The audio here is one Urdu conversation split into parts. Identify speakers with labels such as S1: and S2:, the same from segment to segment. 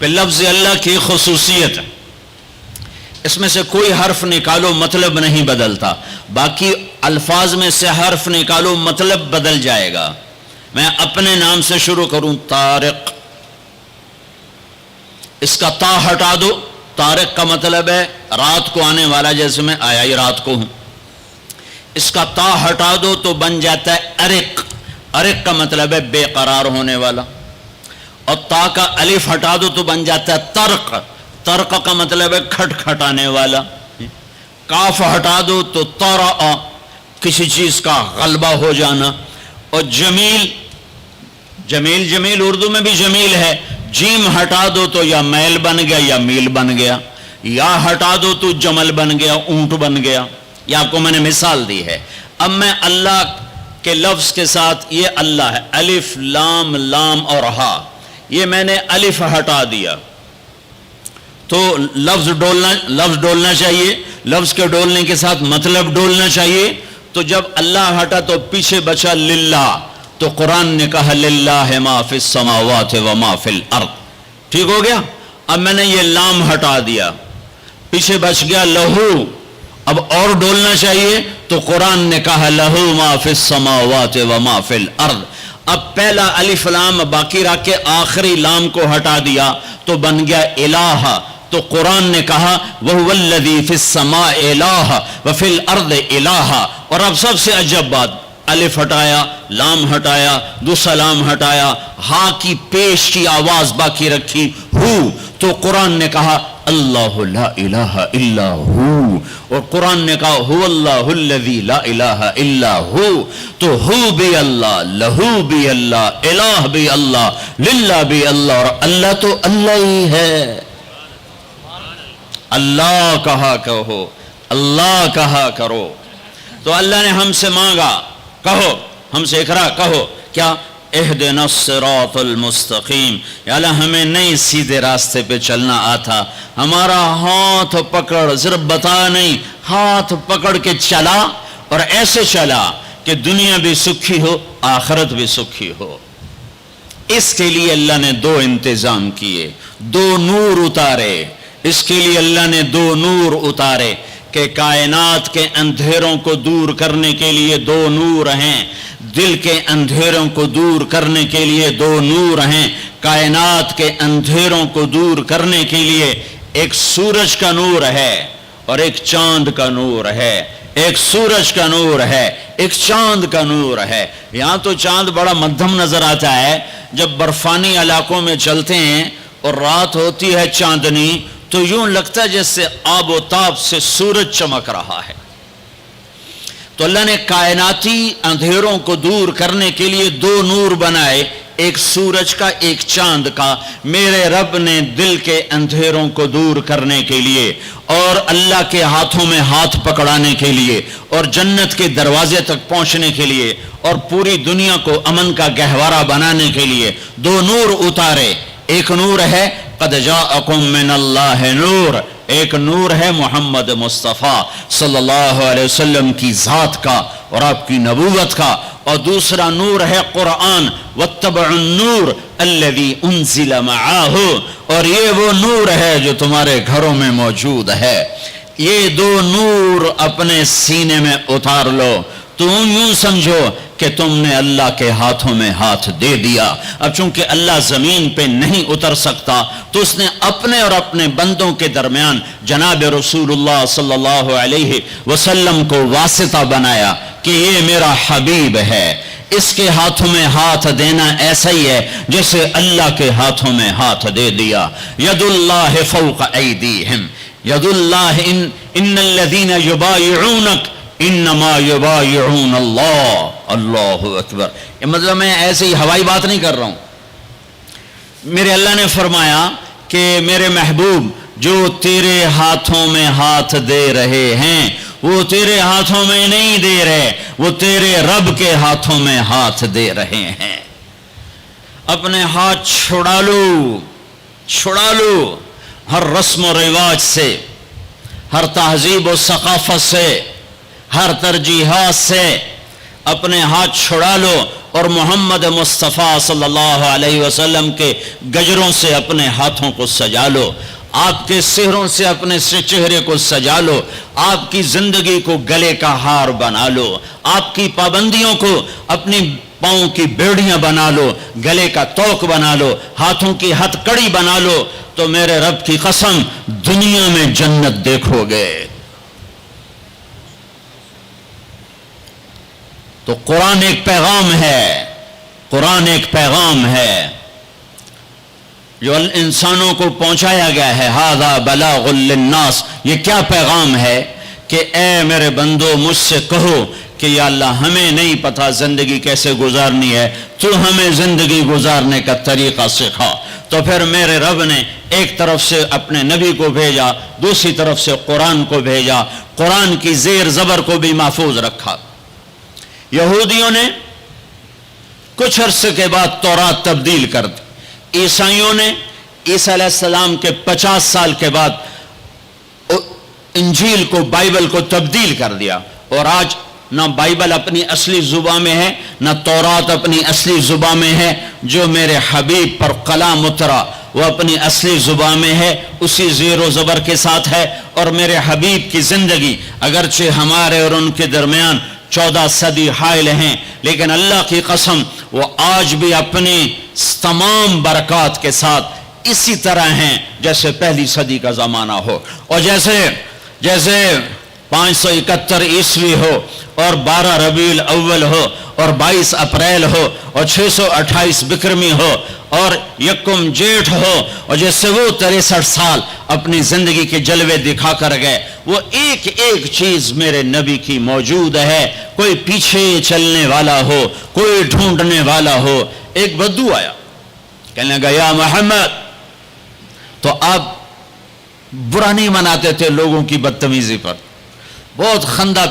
S1: پہ لفظ اللہ کی خصوصیت ہے، اس میں سے کوئی حرف نکالو مطلب نہیں بدلتا، باقی الفاظ میں سے حرف نکالو مطلب بدل جائے گا۔ میں اپنے نام سے شروع کروں، طارق، اس کا تا ہٹا دو، طارق کا مطلب ہے رات کو آنے والا، جیسے میں آیا ہی رات کو ہوں۔ اس کا تا ہٹا دو تو بن جاتا ہے ارق، ارق کا مطلب ہے بے قرار ہونے والا۔ اور تا کا الف ہٹا دو تو بن جاتا ہے طرق، طرق کا مطلب ہے کھٹ کھٹانے والا۔ کاف ہٹا دو تو طرأ، کسی چیز کا غلبہ ہو جانا۔ اور جمیل، جمیل جمیل اردو میں بھی جمیل ہے، جیم ہٹا دو تو یا میل بن گیا یا میل بن گیا، یا ہٹا دو تو جمل بن گیا، اونٹ بن گیا۔ یہ آپ کو میں نے مثال دی ہے۔ اب میں اللہ کے لفظ کے ساتھ، یہ اللہ ہے، الف لام لام اور ہا، یہ میں نے الف ہٹا دیا تو لفظ ڈولنا چاہیے، لفظ کے ڈولنے کے ساتھ مطلب ڈولنا چاہیے۔ تو جب اللہ ہٹا تو پیچھے بچا للہ، تو قرآن نے کہا للہ ما فی السماوات و ما فی الارض، ٹھیک ہو گیا۔ اب میں نے یہ لام ہٹا دیا، پیچھے بچ گیا لہو، اب اور ڈولنا چاہیے تو قرآن نے کہا لہو ما فی السماوات و ما فی الارض۔ اب پہلا الف لام باقی رکھ کے آخری لام کو ہٹا دیا تو بن گیا الہ، تو قرآن نے کہا وَهُوَ الَّذِي فِي السَّمَاءِ إِلَٰهَ وَفِي الْأَرْضِ إِلَٰهَ۔ اور اب سب سے عجب بات، الف ہٹایا، لام ہٹایا، دوسرا لام ہٹایا، ہا کی پیش کی آواز باقی رکھی ہو، تو قرآن نے کہا اللہ لا الہ الا ہو، اور قرآن نے کہا هو اللہ الذی لا الہ الا ہو، تو ہو بھی اللہ، لہو بھی اللہ، الہ بھی اللہ، للہ بھی اللہ، اور اللہ تو اللہ ہی ہے۔ اللہ کہا کہو، اللہ کہا کرو۔ تو اللہ نے ہم سے مانگا، کہو، ہم سے اقرا کہو کیا، اہدنا الصراط المستقیم، یا اللہ ہمیں نہیں سیدھے راستے پہ چلنا آتا، ہمارا ہاتھ پکڑ، صرف بتا نہیں، ہاتھ پکڑ کے چلا، اور ایسے چلا کہ دنیا بھی سکھی ہو، آخرت بھی سکھی ہو۔ اس کے لیے اللہ نے دو انتظام کیے، دو نور اتارے، اس کے لیے اللہ نے دو نور اتارے کہ کائنات کے اندھیروں کو دور کرنے کے لیے دو نور ہیں، دل کے اندھیروں کو دور کرنے کے لیے دو نور ہیں، کائنات کے اندھیروں کو دور کرنے کے لیے ایک سورج کا نور ہے اور ایک چاند کا نور ہے، ایک سورج کا نور ہے، ایک چاند کا نور ہے۔ یہاں تو چاند بڑا مدھم نظر آتا ہے، جب برفانی علاقوں میں چلتے ہیں اور رات ہوتی ہے چاندنی تو یوں لگتا ہے جیسے آب و تاب سے سورج چمک رہا ہے۔ تو اللہ نے کائناتی اندھیروں کو دور کرنے کے لیے دو نور بنائے، ایک سورج کا، ایک چاند کا۔ میرے رب نے دل کے اندھیروں کو دور کرنے کے لیے اور اللہ کے ہاتھوں میں ہاتھ پکڑانے کے لیے اور جنت کے دروازے تک پہنچنے کے لیے اور پوری دنیا کو امن کا گہوارہ بنانے کے لیے دو نور اتارے۔ ایک نور ہے قد جاءکم من اللہ نور، ایک نور ہے محمد مصطفیٰ صلی اللہ علیہ وسلم کی ذات کا اور آپ کی نبوت کا، اور دوسرا نور ہے قرآن، واتبعوا النور الذی انزل معاہ، اور یہ وہ نور ہے جو تمہارے گھروں میں موجود ہے۔ یہ دو نور اپنے سینے میں اتار لو، تم یوں سمجھو کہ تم نے اللہ کے ہاتھوں میں ہاتھ دے دیا۔ اب چونکہ اللہ زمین پہ نہیں اتر سکتا تو اس نے اپنے اور اپنے بندوں کے درمیان جناب رسول اللہ صلی اللہ علیہ وسلم کو واسطہ بنایا کہ یہ میرا حبیب ہے، اس کے ہاتھوں میں ہاتھ دینا ایسا ہی ہے جیسے اللہ کے ہاتھوں میں ہاتھ دے دیا۔ ید اللہ فوق ایدیہم، ید اللہ ان الذین یبایعونک انما یبایعون اللہ۔ اللہ اکبر۔ یہ مطلب میں ایسے ہی ہوائی بات نہیں کر رہا ہوں، میرے اللہ نے فرمایا کہ میرے محبوب جو تیرے ہاتھوں میں ہاتھ دے رہے ہیں وہ تیرے ہاتھوں میں نہیں دے رہے، وہ تیرے رب کے ہاتھوں میں ہاتھ دے رہے ہیں۔ اپنے ہاتھ چھڑا لو، چھڑا لو ہر رسم و رواج سے، ہر تہذیب و ثقافت سے، ہر ترجیحات سے، اپنے ہاتھ چھڑا لو اور محمد مصطفیٰ صلی اللہ علیہ وسلم کے گجروں سے اپنے ہاتھوں کو سجا لو، آپ کے سحروں سے اپنے چہرے کو سجا لو، آپ کی زندگی کو گلے کا ہار بنا لو، آپ کی پابندیوں کو اپنی پاؤں کی بیڑیاں بنا لو، گلے کا توق بنا لو، ہاتھوں کی ہتھ کڑی بنا لو، تو میرے رب کی قسم دنیا میں جنت دیکھو گے۔ تو قرآن ایک پیغام ہے، قرآن ایک پیغام ہے جو انسانوں کو پہنچایا گیا ہے۔ ھذا بلاغ للناس، یہ کیا پیغام ہے کہ اے میرے بندو مجھ سے کہو کہ یا اللہ ہمیں نہیں پتہ زندگی کیسے گزارنی ہے، تو ہمیں زندگی گزارنے کا طریقہ سکھا۔ تو پھر میرے رب نے ایک طرف سے اپنے نبی کو بھیجا، دوسری طرف سے قرآن کو بھیجا، قرآن کی زیر زبر کو بھی محفوظ رکھا۔ یہودیوں نے کچھ عرصے کے بعد تورات تبدیل کر دی، عیسائیوں نے عیسیٰ علیہ السلام کے 50 سال کے بعد انجیل کو، بائبل کو تبدیل کر دیا، اور آج نہ بائبل اپنی اصلی زبان میں ہے، نہ تورات اپنی اصلی زبان میں ہے۔ جو میرے حبیب پر کلام اترا وہ اپنی اصلی زبان میں ہے، اسی زیر و زبر کے ساتھ ہے، اور میرے حبیب کی زندگی اگرچہ ہمارے اور ان کے درمیان 14 صدی حائل ہیں، لیکن اللہ کی قسم وہ آج بھی اپنی تمام برکات کے ساتھ اسی طرح ہیں جیسے پہلی صدی کا زمانہ ہو، اور جیسے 571 عیسوی ہو، اور 12 ربیع الاول ہو، اور 22 اپریل ہو، اور 628 بکرمی ہو، اور یکم جیٹھ ہو، اور جیسے وہ 63 سال اپنی زندگی کے جلوے دکھا کر گئے، وہ ایک ایک چیز میرے نبی کی موجود ہے۔ کوئی پیچھے چلنے والا ہو، کوئی ڈھونڈنے والا ہو۔ ایک بدو آیا، کہنے لگا یا محمد، تو آپ برا نہیں مناتے تھے لوگوں کی بدتمیزی پر، بہت خندہ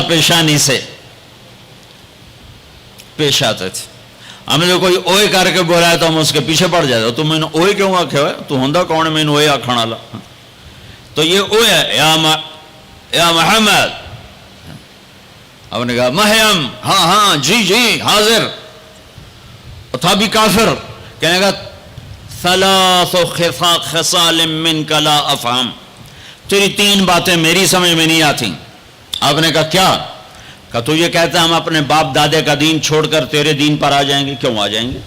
S1: پیشانی سے پیش آتے تھے۔ ہمیں جو کوئی اوئے کر کے بولا تو ہم اس کے پیچھے پڑ جاتے، تو میں نے اوئے کیوں آکھے ہوئے، تو ہندہ کون ہے میں نے اوئے آکھنا لا، تو یہ اوئے ہے یا محمد۔ اب نے کہا مہیم، ہاں جی حاضر، تھا بھی کافر، کہنے گا ثلاث خصال منک لا افہم، تیری 3 باتیں میری سمجھ میں نہیں آتی۔ آپ نے کہا کیا؟ کہ تو یہ کہتا ہے ہم اپنے باپ دادے کا دین چھوڑ کر تیرے دین پر آ جائیں گے، کیوں آ جائیں گے؟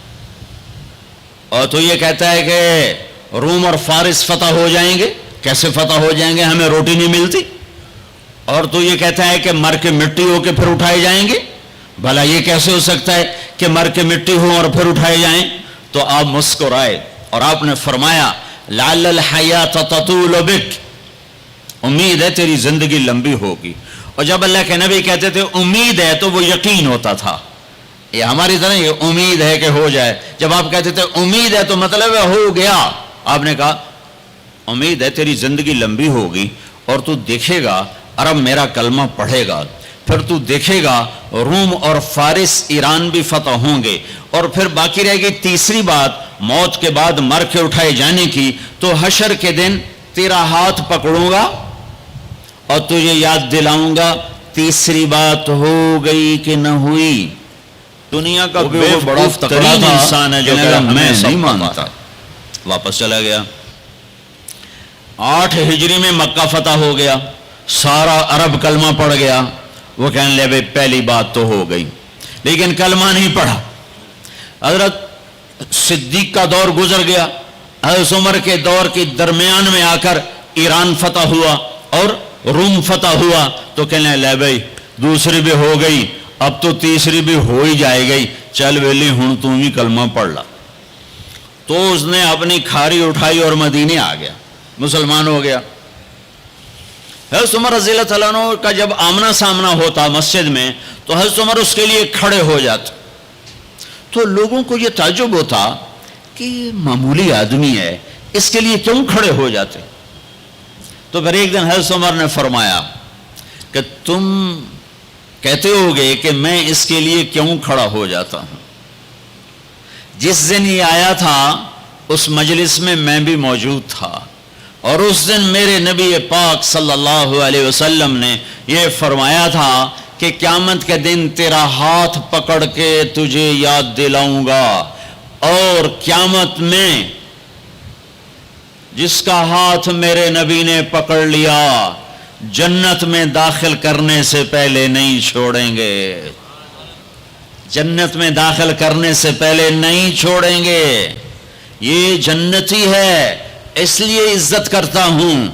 S1: اور تو یہ کہتا ہے کہ روم اور فارس فتح ہو جائیں گے، کیسے فتح ہو جائیں گے، ہمیں روٹی نہیں ملتی۔ اور تو یہ کہتا ہے کہ مر کے مٹی ہو کے پھر اٹھائے جائیں گے، بھلا یہ کیسے ہو سکتا ہے کہ مر کے مٹی ہو اور پھر اٹھائے جائیں؟ تو آپ مسکرائے اور آپ نے فرمایا لعل الحیات تطول بک، امید ہے تیری زندگی لمبی ہوگی۔ اور جب اللہ کے نبی کہتے تھے امید ہے تو وہ یقین ہوتا تھا، یہ ہماری طرح یہ امید ہے کہ ہو جائے۔ جب آپ کہتے تھے امید ہے تو مطلب ہے ہو گیا۔ آپ نے کہا امید ہے تیری زندگی لمبی ہوگی اور تو دیکھے گا عرب میرا کلمہ پڑھے گا، پھر تو دیکھے گا روم اور فارس ایران بھی فتح ہوں گے، اور پھر باقی رہے گی تیسری بات موت کے بعد مر کے اٹھائے جانے کی، تو حشر کے دن تیرا ہاتھ پکڑوں گا اور تجھے یاد دلاؤں گا تیسری بات ہو گئی کہ نہ ہوئی۔ دنیا کا بے بڑا ترین انسان ہے جو کہا میں نہیں مانتا، واپس چلا گیا۔ 8 ہجری میں مکہ فتح ہو گیا، سارا عرب کلمہ پڑھ گیا۔ وہ کہنے لے بھئی پہلی بات تو ہو گئی، لیکن کلمہ نہیں پڑھا۔ حضرت صدیق کا دور گزر گیا، حضرت عمر کے دور کے درمیان میں آ کر ایران فتح ہوا اور روم فتح ہوا، تو کہنے لے بھئی دوسری بھی ہو گئی، اب تو تیسری بھی ہو ہی جائے گئی، چل ویلی ہوں تم ہی کلمہ پڑھ لا۔ تو اس نے اپنی کھاری اٹھائی اور مدینے آ گیا، مسلمان ہو گیا۔ حضرت عمر رضی اللہ تعالیٰ عنہ کا جب آمنا سامنا ہوتا مسجد میں تو حضرت عمر اس کے لیے کھڑے ہو جاتے، تو لوگوں کو یہ تعجب ہوتا کہ یہ معمولی آدمی ہے، اس کے لیے کیوں کھڑے ہو جاتے؟ تو پھر ایک دن حضرت عمر نے فرمایا کہ تم کہتے ہوگے کہ میں اس کے لیے کیوں کھڑا ہو جاتا ہوں، جس دن یہ آیا تھا اس مجلس میں میں بھی موجود تھا، اور اس دن میرے نبی پاک صلی اللہ علیہ وسلم نے یہ فرمایا تھا کہ قیامت کے دن تیرا ہاتھ پکڑ کے تجھے یاد دلاؤں گا، اور قیامت میں جس کا ہاتھ میرے نبی نے پکڑ لیا جنت میں داخل کرنے سے پہلے نہیں چھوڑیں گے، جنت میں داخل کرنے سے پہلے نہیں چھوڑیں گے۔ یہ جنتی ہے اس لیے عزت کرتا ہوں،